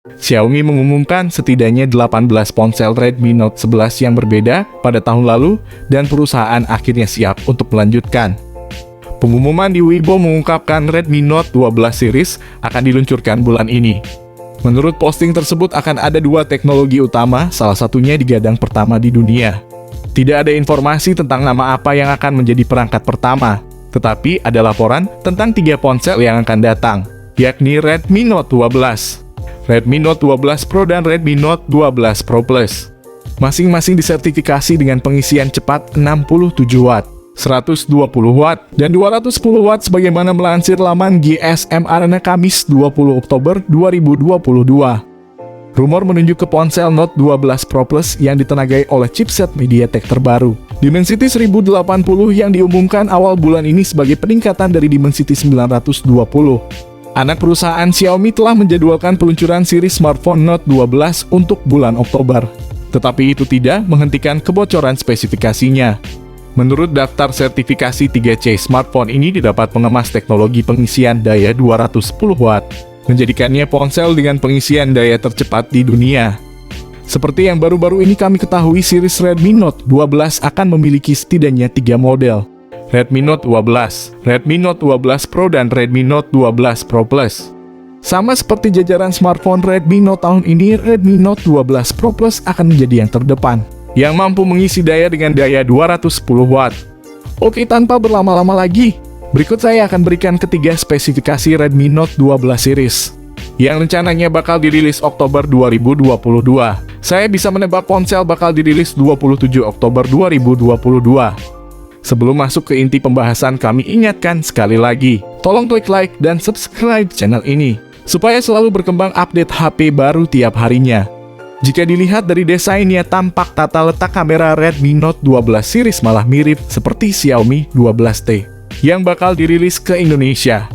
Xiaomi mengumumkan setidaknya 18 ponsel Redmi Note 11 yang berbeda pada tahun lalu dan perusahaan akhirnya siap untuk melanjutkan. Pengumuman di Weibo mengungkapkan Redmi Note 12 series akan diluncurkan bulan ini. Menurut posting tersebut akan ada dua teknologi utama, salah satunya digadang pertama di dunia. Tidak ada informasi tentang nama apa yang akan menjadi perangkat pertama, tetapi ada laporan tentang 3 ponsel yang akan datang, yakni Redmi Note 12, Redmi Note 12 Pro dan Redmi Note 12 Pro Plus. Masing-masing disertifikasi dengan pengisian cepat 67 Watt, 120 Watt, dan 210 Watt sebagaimana melansir laman GSM Arena Kamis 20 Oktober 2022. Rumor menunjuk ke ponsel Note 12 Pro Plus yang ditenagai oleh chipset MediaTek terbaru, Dimensity 1080 yang diumumkan awal bulan ini sebagai peningkatan dari Dimensity 920. Anak perusahaan Xiaomi telah menjadwalkan peluncuran seri smartphone Note 12 untuk bulan Oktober. Tetapi itu tidak menghentikan kebocoran spesifikasinya. Menurut daftar sertifikasi 3C, smartphone ini didapat mengemas teknologi pengisian daya 210 Watt, menjadikannya ponsel dengan pengisian daya tercepat di dunia. Seperti yang baru-baru ini kami ketahui, series Redmi Note 12 akan memiliki setidaknya 3 model. Redmi Note 12, Redmi Note 12 Pro, dan Redmi Note 12 Pro Plus. Sama seperti jajaran smartphone Redmi Note tahun ini, Redmi Note 12 Pro Plus akan menjadi yang terdepan, yang mampu mengisi daya dengan daya 210 Watt. Oke, tanpa berlama-lama lagi, berikut saya akan berikan ketiga spesifikasi Redmi Note 12 series, yang rencananya bakal dirilis Oktober 2022. Saya bisa menebak ponsel bakal dirilis 27 Oktober 2022. Sebelum masuk ke inti pembahasan, kami ingatkan sekali lagi, tolong klik like dan subscribe channel ini, supaya selalu berkembang update HP baru tiap harinya. Jika dilihat dari desainnya, tampak tata letak kamera Redmi Note 12 series malah mirip seperti Xiaomi 12T, yang bakal dirilis ke Indonesia.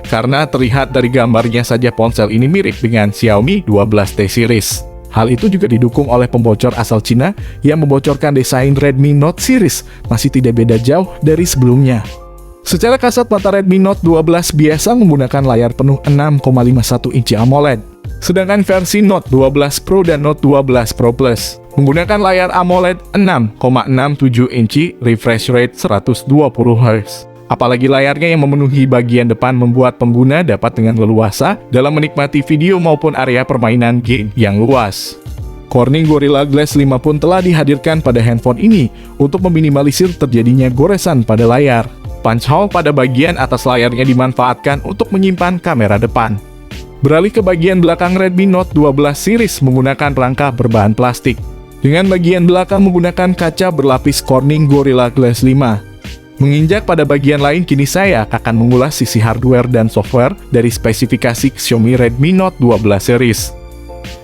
Karena terlihat dari gambarnya saja ponsel ini mirip dengan Xiaomi 12T series. Hal itu juga didukung oleh pembocor asal Cina yang membocorkan desain Redmi Note series masih tidak beda jauh dari sebelumnya. Secara kasat mata, Redmi Note 12 biasa menggunakan layar penuh 6,51 inci AMOLED. Sedangkan versi Note 12 Pro dan Note 12 Pro Plus menggunakan layar AMOLED 6,67 inci, refresh rate 120 Hz. Apalagi layarnya yang memenuhi bagian depan membuat pengguna dapat dengan leluasa dalam menikmati video maupun area permainan game yang luas. Corning Gorilla Glass 5 pun telah dihadirkan pada handphone ini untuk meminimalisir terjadinya goresan pada layar. Punch hole pada bagian atas layarnya dimanfaatkan untuk menyimpan kamera depan. Beralih ke bagian belakang, Redmi Note 12 series menggunakan rangka berbahan plastik, dengan bagian belakang menggunakan kaca berlapis Corning Gorilla Glass 5. Menginjak pada bagian lain, kini saya akan mengulas sisi hardware dan software dari spesifikasi Xiaomi Redmi Note 12 series.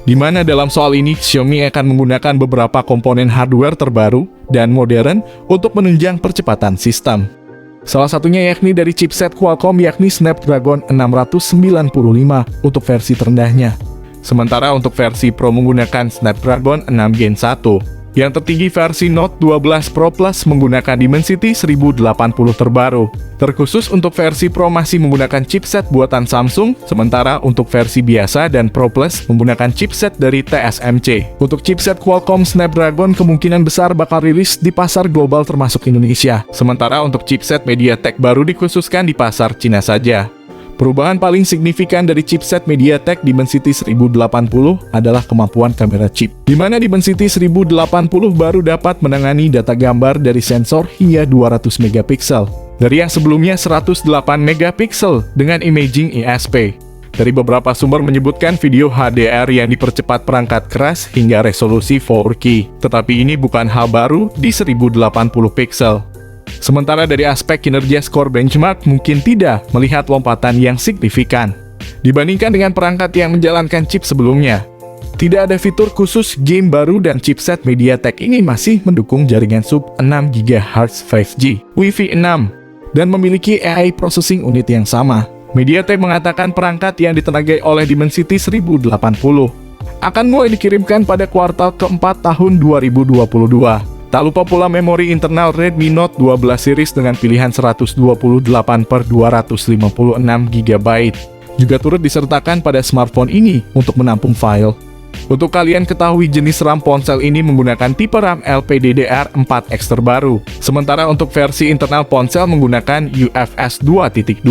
Di mana dalam soal ini, Xiaomi akan menggunakan beberapa komponen hardware terbaru dan modern untuk menunjang percepatan sistem. Salah satunya yakni dari chipset Qualcomm, yakni Snapdragon 695 untuk versi terendahnya. Sementara untuk versi Pro menggunakan Snapdragon 6 Gen 1. Yang tertinggi versi Note 12 Pro Plus menggunakan Dimensity 1080 terbaru. Terkhusus untuk versi Pro masih menggunakan chipset buatan Samsung, sementara untuk versi biasa dan Pro Plus menggunakan chipset dari TSMC. Untuk chipset Qualcomm Snapdragon kemungkinan besar bakal rilis di pasar global termasuk Indonesia. Sementara untuk chipset MediaTek baru dikhususkan di pasar Cina saja. Perubahan paling signifikan dari chipset MediaTek Dimensity 1080 adalah kemampuan kamera chip, di mana Dimensity 1080 baru dapat menangani data gambar dari sensor hingga 200 megapiksel, dari yang sebelumnya 108 megapiksel dengan imaging ISP. Dari beberapa sumber menyebutkan video HDR yang dipercepat perangkat keras hingga resolusi 4K, tetapi ini bukan hal baru di 1080 piksel. Sementara dari aspek kinerja skor benchmark mungkin tidak melihat lompatan yang signifikan dibandingkan dengan perangkat yang menjalankan chip sebelumnya. Tidak ada fitur khusus game baru dan chipset MediaTek ini masih mendukung jaringan sub 6 GHz 5G, Wi-Fi 6, dan memiliki AI processing unit yang sama. MediaTek mengatakan perangkat yang ditenagai oleh Dimensity 1080 akan mulai dikirimkan pada kuartal keempat tahun 2022. Tak lupa pula memori internal Redmi Note 12 series dengan pilihan 128/256 GB juga turut disertakan pada smartphone ini untuk menampung file. Untuk kalian ketahui jenis RAM ponsel ini menggunakan tipe RAM LPDDR4X terbaru, sementara untuk versi internal ponsel menggunakan UFS 2.2.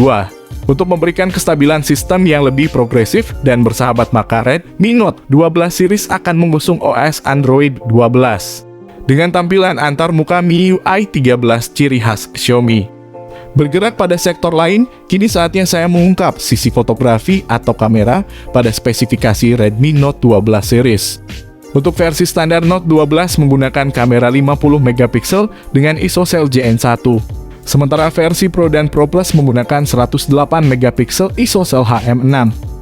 Untuk memberikan kestabilan sistem yang lebih progresif dan bersahabat, maka Redmi Note 12 series akan mengusung OS Android 12 dengan tampilan antarmuka MIUI 13 ciri khas Xiaomi. Bergerak pada sektor lain, kini saatnya saya mengungkap sisi fotografi atau kamera pada spesifikasi Redmi Note 12 series. Untuk versi standar Note 12 menggunakan kamera 50 megapiksel dengan ISO Cell-JN1. Sementara versi Pro dan Pro Plus menggunakan 108 megapiksel ISO Cell-HM6.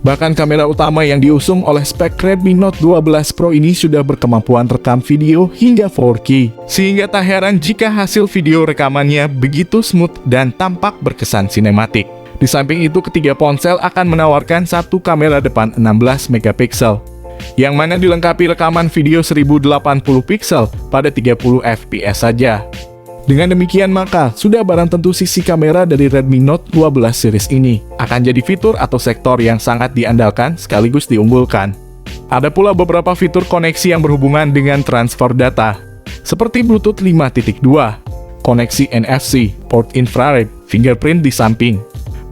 Bahkan kamera utama yang diusung oleh spek Redmi Note 12 Pro ini sudah berkemampuan rekam video hingga 4K. Sehingga tak heran jika hasil video rekamannya begitu smooth dan tampak berkesan sinematik. Di samping itu, ketiga ponsel akan menawarkan satu kamera depan 16 megapiksel, yang mana dilengkapi rekaman video 1080 piksel pada 30 fps saja. Dengan demikian, maka sudah barang tentu sisi kamera dari Redmi Note 12 series ini akan jadi fitur atau sektor yang sangat diandalkan sekaligus diunggulkan. Ada pula beberapa fitur koneksi yang berhubungan dengan transfer data, seperti Bluetooth 5.2, koneksi NFC, port infrared, fingerprint di samping,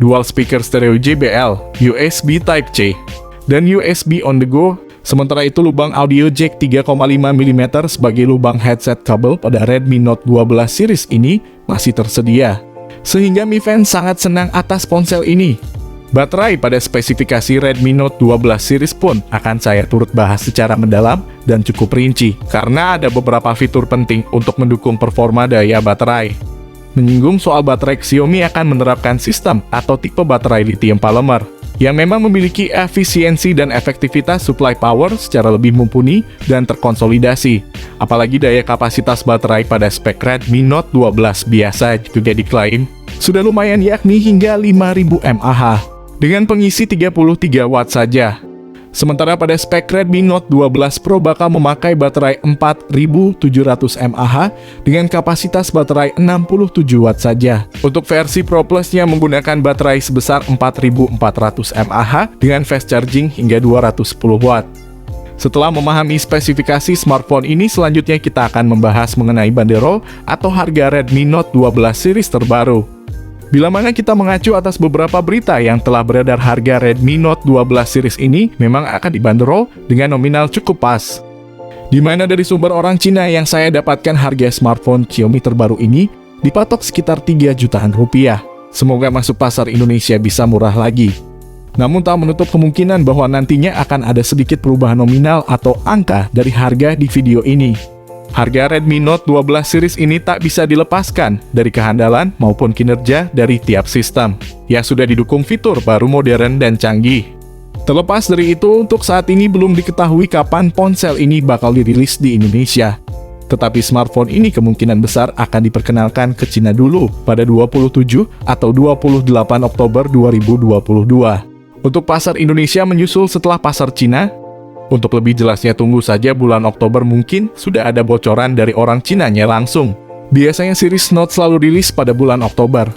dual speaker stereo JBL, USB Type-C, dan USB on the go. Sementara itu, lubang audio jack 3,5 mm sebagai lubang headset kabel pada Redmi Note 12 series ini masih tersedia, sehingga Mi Fans sangat senang atas ponsel ini. Baterai pada spesifikasi Redmi Note 12 series pun akan saya turut bahas secara mendalam dan cukup rinci, karena ada beberapa fitur penting untuk mendukung performa daya baterai. Menyinggung soal baterai, Xiaomi akan menerapkan sistem atau tipe baterai lithium polymer yang memang memiliki efisiensi dan efektivitas supply power secara lebih mumpuni dan terkonsolidasi. Apalagi daya kapasitas baterai pada spek Redmi Note 12 biasa juga diklaim sudah lumayan, yakni hingga 5000 mAh dengan pengisi 33 watt saja. Sementara pada spek Redmi Note 12 Pro bakal memakai baterai 4700 mAh dengan kapasitas baterai 67 watt saja. Untuk versi Pro Plus-nya menggunakan baterai sebesar 4400 mAh dengan fast charging hingga 210 watt. Setelah memahami spesifikasi smartphone ini, selanjutnya kita akan membahas mengenai bandrol atau harga Redmi Note 12 series terbaru. Bila mana kita mengacu atas beberapa berita yang telah beredar, harga Redmi Note 12 series ini memang akan dibanderol dengan nominal cukup pas. Di mana dari sumber orang Cina yang saya dapatkan, harga smartphone Xiaomi terbaru ini dipatok sekitar 3 jutaan rupiah. Semoga masuk pasar Indonesia bisa murah lagi. Namun tak menutup kemungkinan bahwa nantinya akan ada sedikit perubahan nominal atau angka dari harga di video ini. Harga Redmi Note 12 series ini tak bisa dilepaskan dari kehandalan maupun kinerja dari tiap sistem yang sudah didukung fitur baru modern dan canggih. Terlepas dari itu, untuk saat ini belum diketahui kapan ponsel ini bakal dirilis di Indonesia. Tetapi smartphone ini kemungkinan besar akan diperkenalkan ke Cina dulu pada 27 atau 28 Oktober 2022. Untuk pasar Indonesia menyusul setelah pasar Cina. Untuk lebih jelasnya, tunggu saja bulan Oktober, mungkin sudah ada bocoran dari orang Cinanya langsung. Biasanya series Note selalu rilis pada bulan Oktober.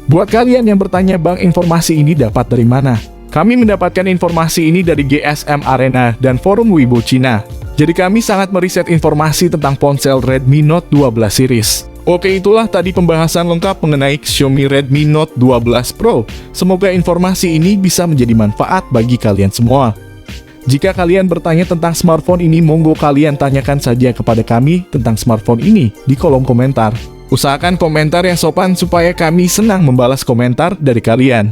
Buat kalian yang bertanya, Bang, informasi ini dapat dari mana? Kami mendapatkan informasi ini dari GSM Arena dan forum Weibo Cina. Jadi kami sangat meriset informasi tentang ponsel Redmi Note 12 series. Oke, itulah tadi pembahasan lengkap mengenai Xiaomi Redmi Note 12 Pro. Semoga informasi ini bisa menjadi manfaat bagi kalian semua. Jika kalian bertanya tentang smartphone ini, monggo kalian tanyakan saja kepada kami tentang smartphone ini di kolom komentar. Usahakan komentar yang sopan supaya kami senang membalas komentar dari kalian.